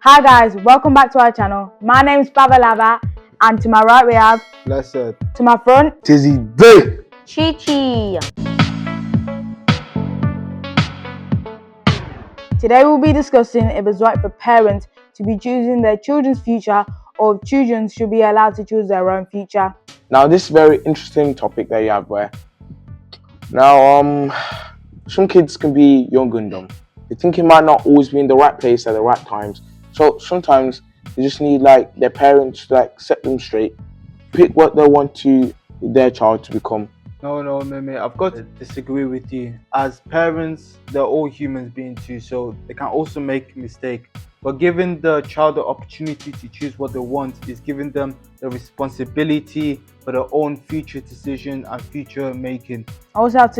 Hi guys, welcome back to our channel. My name is Babalava, and to my right we have Blessed. To my front, Tizzy Bay. Chi-Chi. Today we'll be discussing if it's right for parents to be choosing their children's future or if children should be allowed to choose their own future. Now this is a very interesting topic that you have where now some kids can be young and dumb. They think it might not always be in the right place at the right times. So sometimes they just need like their parents to set them straight, pick what they want their child to become. No, Meme, I've got to disagree with you. As parents, they're all humans being too, so they can also make mistakes. But giving the child the opportunity to choose what they want is giving them the responsibility for their own future decision and future making. I also have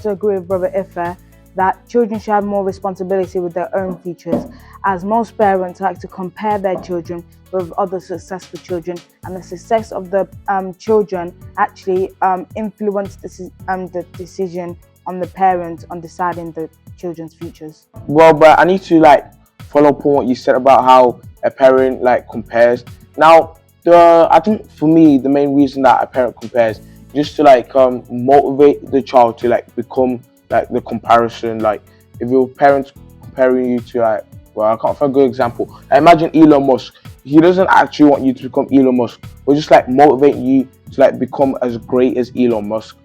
to agree with Brother Ife that children should have more responsibility with their own futures, as most parents like to compare their children with other successful children, and the success of the children actually influence the decision on the parents on deciding the children's futures. Well, but I need to follow up on what you said about how a parent compares. Now, I think for me the main reason that a parent compares is just to motivate the child to become the comparison. If your parents comparing you to I can't find a good example. Imagine Elon Musk. He doesn't actually want you to become Elon Musk, but just motivate you to become as great as Elon Musk.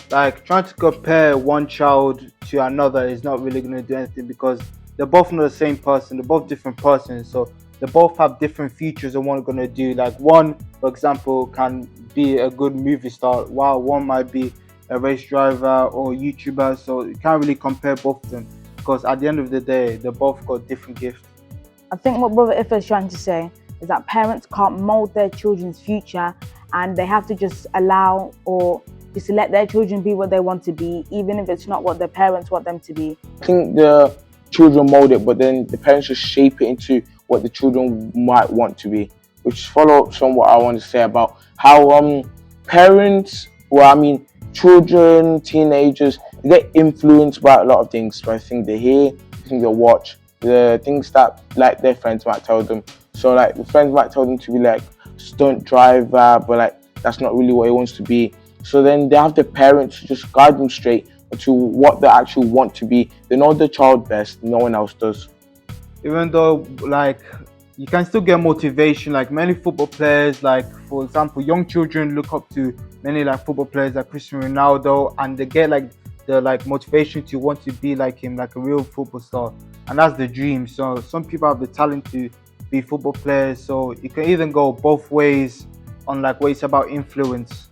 Trying to compare one child to another is not really going to do anything, because they're both not the same person. They're both different persons, so they both have different features of what they're going to do. One, for example, can be a good movie star, while one might be a race driver or YouTuber. So you can't really compare both of them, because at the end of the day, they both got different gifts. I think what Brother Ife is trying to say is that parents can't mold their children's future, and they have to just allow or just let their children be what they want to be, even if it's not what their parents want them to be. I think the children mold it, but then the parents just shape it into what the children might want to be, which follow up on what I want to say about how children, teenagers, they get influenced by a lot of things, by things they hear, things they watch, the things that their friends might tell them. So the friends might tell them to be stunt driver, but that's not really what he wants to be. So then they have the parents to just guide them straight to what they actually want to be. They know the child best, no one else does. Even though you can still get motivation, many football players, for example, young children look up to many football players like Cristiano Ronaldo, and they get the motivation to want to be like him, like a real football star, and that's the dream. So some people have the talent to be football players, so you can even go both ways on what it's about influence.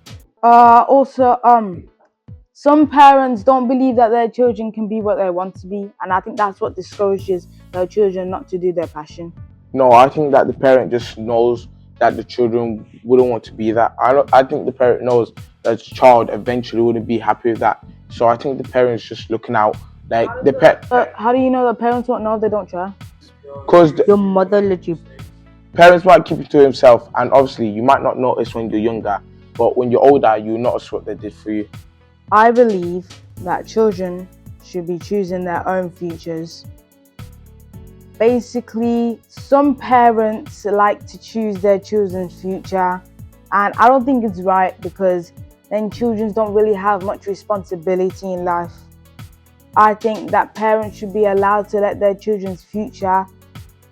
Some parents don't believe that their children can be what they want to be, and I think that's what discourages their children not to do their passion. No, I think that the parent just knows that the children wouldn't want to be that. I think the parent knows that the child eventually wouldn't be happy with that. So I think the parent's just looking out. How do you know that parents won't know if they don't try? Because Your mother let you. parents might keep it to himself, and obviously you might not notice when you're younger, but when you're older, you notice what they did for you. I believe that children should be choosing their own futures. Basically, some parents like to choose their children's future, and I don't think it's right, because then children don't really have much responsibility in life. I think that parents should be allowed to let their children's future,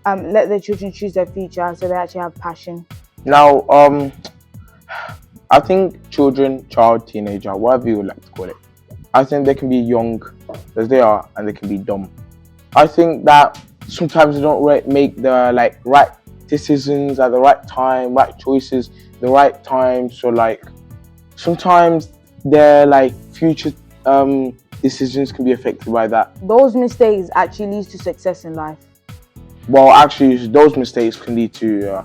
let their children choose their future, so they actually have passion. Now, I think child, teenager, whatever you would like to call it, I think they can be young as they are, and they can be dumb. I think that sometimes they don't make the right decisions at the right time, right choices the right time. So sometimes their future decisions can be affected by that. Those mistakes actually lead to success in life. Well, actually, those mistakes can lead to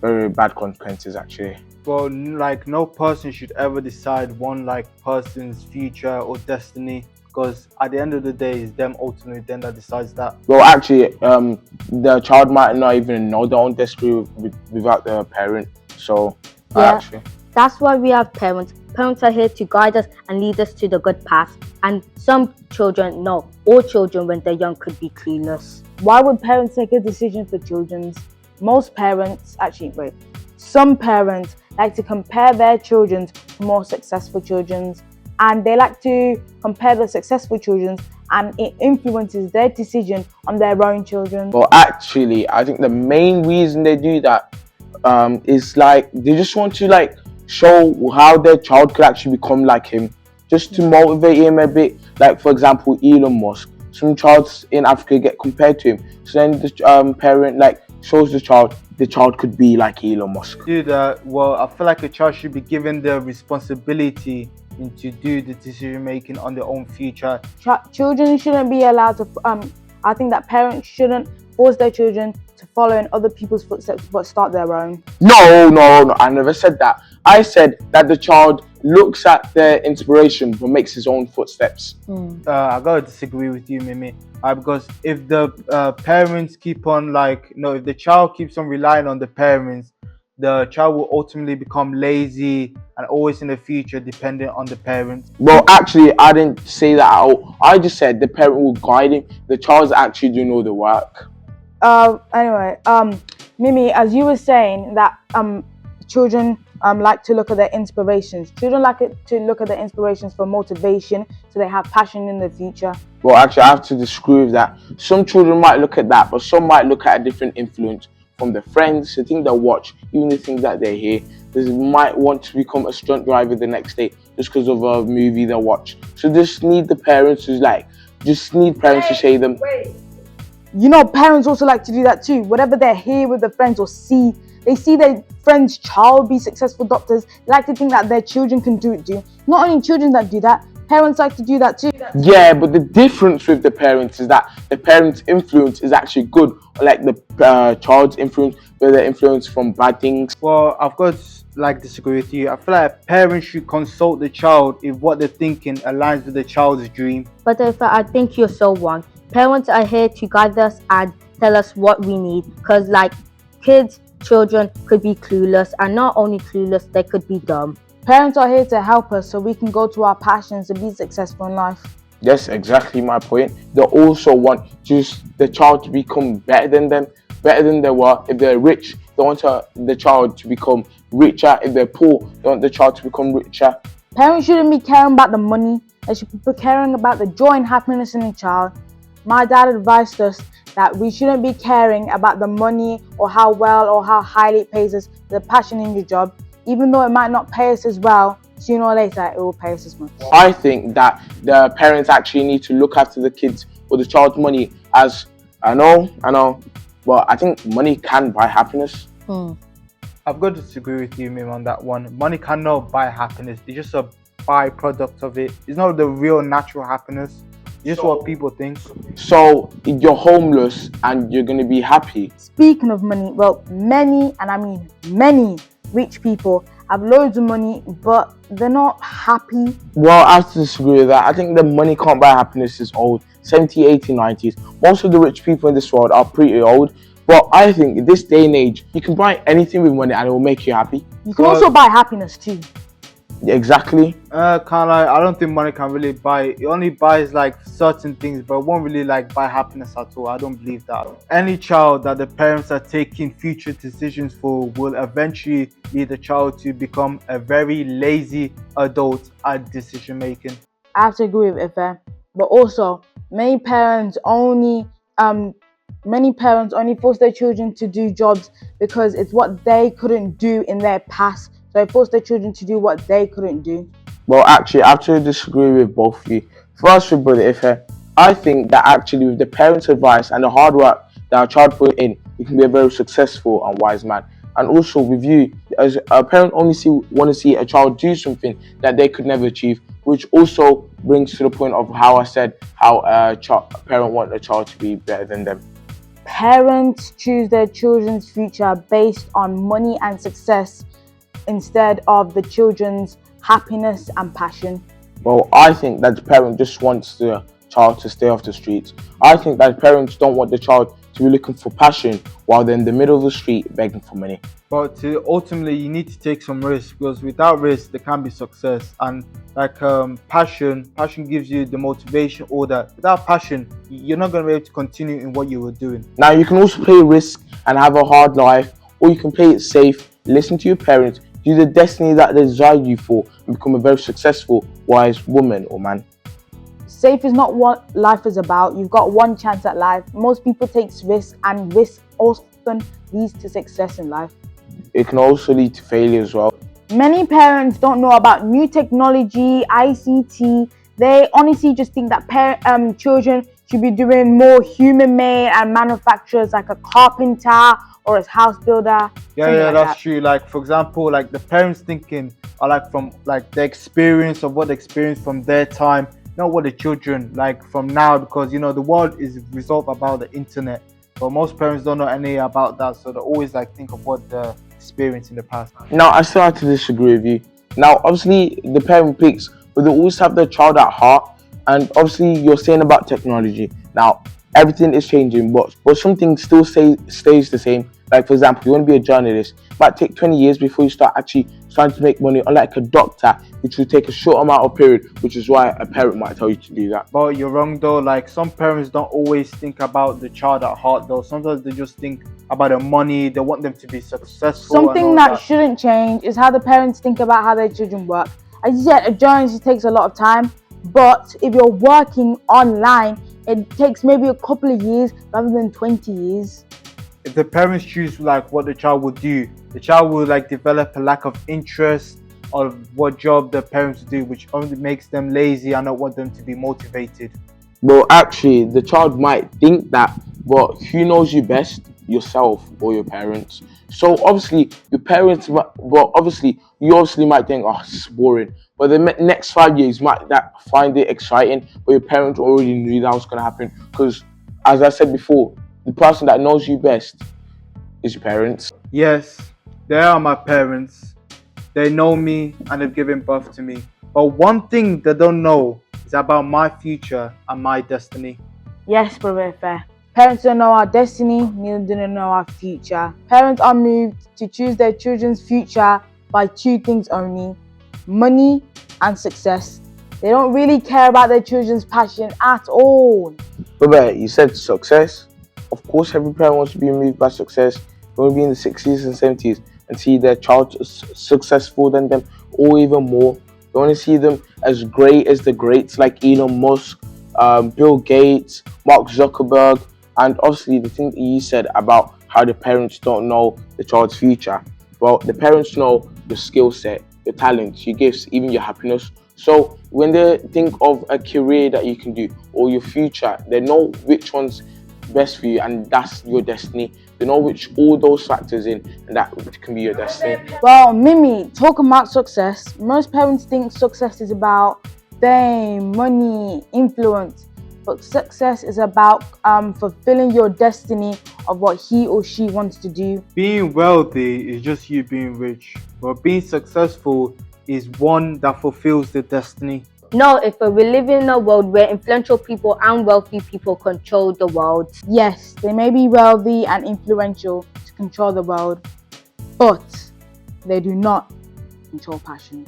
very bad consequences, actually. Well, no person should ever decide one person's future or destiny, because at the end of the day, it's them ultimately then that decides that. Well, actually, the child might not even know their own destiny without their parent. So Yeah. actually, That's why we have parents. Parents are here to guide us and lead us to the good path. And some children, no, all children when they're young could be clueless. Why would parents make a decision for children? Most parents, some parents like to compare their children to more successful children, and they like to compare the successful children, and it influences their decision on their own children. Well, actually, I think the main reason they do that is like they just want to like show how their child could actually become like him, just to motivate him a bit. Like for example, Elon Musk. Some child in Africa get compared to him, so then the parent like shows the child could be like Elon Musk. Do that. Well, I feel like a child should be given the responsibility to do the decision making on their own future. Children shouldn't be allowed to. I think that parents shouldn't force their children to follow in other people's footsteps, but start their own. No, I never said that. I said that the child looks at their inspiration but makes his own footsteps. I gotta disagree with you, Mimi, because if the parents keep on if the child keeps on relying on the parents, the child will ultimately become lazy and always in the future dependent on the parents. Well, actually, I didn't say that at all. I just said the parent will guide him. The child's actually doing all the work. Anyway, Mimi, as you were saying that children like to look at their inspirations. Children like to look at their inspirations for motivation, so they have passion in the future. Well, actually, I have to disagree with that. Some children might look at that, but some might look at a different influence from the friends, the things they watch, even the things that they hear. They might want to become a stunt driver the next day just because of a movie they watch. So just need the parents to say them. You know, parents also like to do that too. Whatever they hear with their friends or see, they see their friend's child be successful doctors. They like to think that their children can do it too. Not only children that do that, parents like to do that too. Yeah, but the difference with the parents is that the parents' influence is actually good, like the child's influence, where they're influenced from bad things. Well, I've got to disagree with you. I feel like parents should consult the child if what they're thinking aligns with the child's dream. But I think you're so wrong. Parents are here to guide us and tell us what we need, because children could be clueless, and not only clueless, they could be dumb. Parents are here to help us so we can go to our passions and be successful in life. That's exactly my point. They also want just the child to become better than them, better than they were. If they're rich, they want the child to become richer. If they're poor, they want the child to become richer. Parents shouldn't be caring about the money. They should be caring about the joy and happiness in the child. My dad advised us that we shouldn't be caring about the money or how well or how highly it pays us, the passion in your job. Even though it might not pay us as well, sooner or later it will pay us as much. I think that the parents actually need to look after the kids or the child's money, as I know, but I think money can buy happiness. I've got to disagree with you, Mim, on that one. Money cannot buy happiness. It's just a byproduct of it. It's not the real natural happiness. It's just what people think. So you're homeless and you're going to be happy. Speaking of money, well, many, and I mean many rich people have loads of money, but they're not happy. Well, I have to disagree with that. I think the money can't buy happiness is old. 70s, 80s, 90s. Most of the rich people in this world are pretty old. But I think in this day and age, you can buy anything with money and it will make you happy. You can also buy happiness too. Exactly. I don't think money can really buy. It only buys certain things, but it won't really buy happiness at all. I don't believe that. Any child that the parents are taking future decisions for will eventually lead the child to become a very lazy adult at decision making. I have to agree with Ife, but also many parents only force their children to do jobs because it's what they couldn't do in their past. So they force their children to do what they couldn't do. Well, actually, I have to disagree with both of you. First, with Brother Ife, I think that actually with the parents' advice and the hard work that our child put in, you can be a very successful and wise man. And also with you, as a parent only want to see a child do something that they could never achieve, which also brings to the point of how I said how a parent want a child to be better than them. Parents choose their children's future based on money and success instead of the children's happiness and passion. Well, I think that the parent just wants the child to stay off the streets. I think that parents don't want the child to be looking for passion while they're in the middle of the street begging for money. But ultimately, you need to take some risk, because without risk, there can be success. And like passion gives you the motivation. Or that without passion, you're not going to be able to continue in what you were doing. Now, you can also play risk and have a hard life, or you can play it safe, listen to your parents, do the destiny that they designed you for, and become a very successful, wise woman or man. Safe is not what life is about. You've got one chance at life. Most people take risks, and risk often leads to success in life. It can also lead to failure as well. Many parents don't know about new technology, ICT. They honestly just think that children should be doing more human-made and manufacturers, like a carpenter or a house builder. Yeah, that's true. Like for example, like the parents thinking are like from like the experience of what they experienced from their time, not what the children like from now, because you know the world is resolved about the internet. But most parents don't know any about that, so they always like think of what the experience in the past. Now, I still have to disagree with you. Now, obviously, the parent picks, but they always have their child at heart. And obviously, you're saying about technology. Now, everything is changing, but something still stays the same. Like, for example, you want to be a journalist. It might take 20 years before you start actually starting to make money, unlike a doctor, which will take a short amount of period, which is why a parent might tell you to do that. But you're wrong though. Like some parents don't always think about the child at heart though. Sometimes they just think about the money. They want them to be successful. Something that shouldn't change is how the parents think about how their children work. As you said, a journalist takes a lot of time, but if you're working online, it takes maybe a couple of years rather than 20 years. If the parents choose like what the child will do, the child will like develop a lack of interest of what job the parents do, which only makes them lazy and not want them to be motivated. Well, actually, the child might think that, but who knows you best, yourself or your parents? So obviously, your parents, well, obviously, you might think, oh, it's boring. But the next 5 years, you might find it exciting, but your parents already knew that was going to happen. Because, as I said before, the person that knows you best is your parents. Yes, they are my parents. They know me and they've given birth to me. But one thing they don't know is about my future and my destiny. Yes, Brother Fair. Parents don't know our destiny, neither do they know our future. Parents are moved to choose their children's future by two things only: money and success. They don't really care about their children's passion at all. But you said success. Of course, every parent wants to be moved by success. They want to be in the 60s and 70s and see their child successful than them, or even more. They want to see them as great as the greats like Elon Musk, Bill Gates, Mark Zuckerberg, and obviously the thing that you said about how the parents don't know the child's future. Well, the parents know your skill set, your talents, your gifts, even your happiness. So when they think of a career that you can do or your future, they know which one's best for you, and that's your destiny. They know which all those factors in, and that can be your destiny. Well, Mimi, talking about success, most parents think success is about fame, money, influence. But success is about fulfilling your destiny of what he or she wants to do. Being wealthy is just you being rich, but being successful is one that fulfills the destiny. No, if we live in a world where influential people and wealthy people control the world. Yes, they may be wealthy and influential to control the world, but they do not control passion.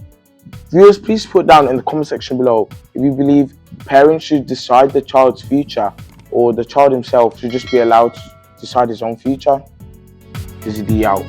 Viewers, please put down in the comment section below if you believe parents should decide the child's future, or the child himself should just be allowed to decide his own future. This is D out.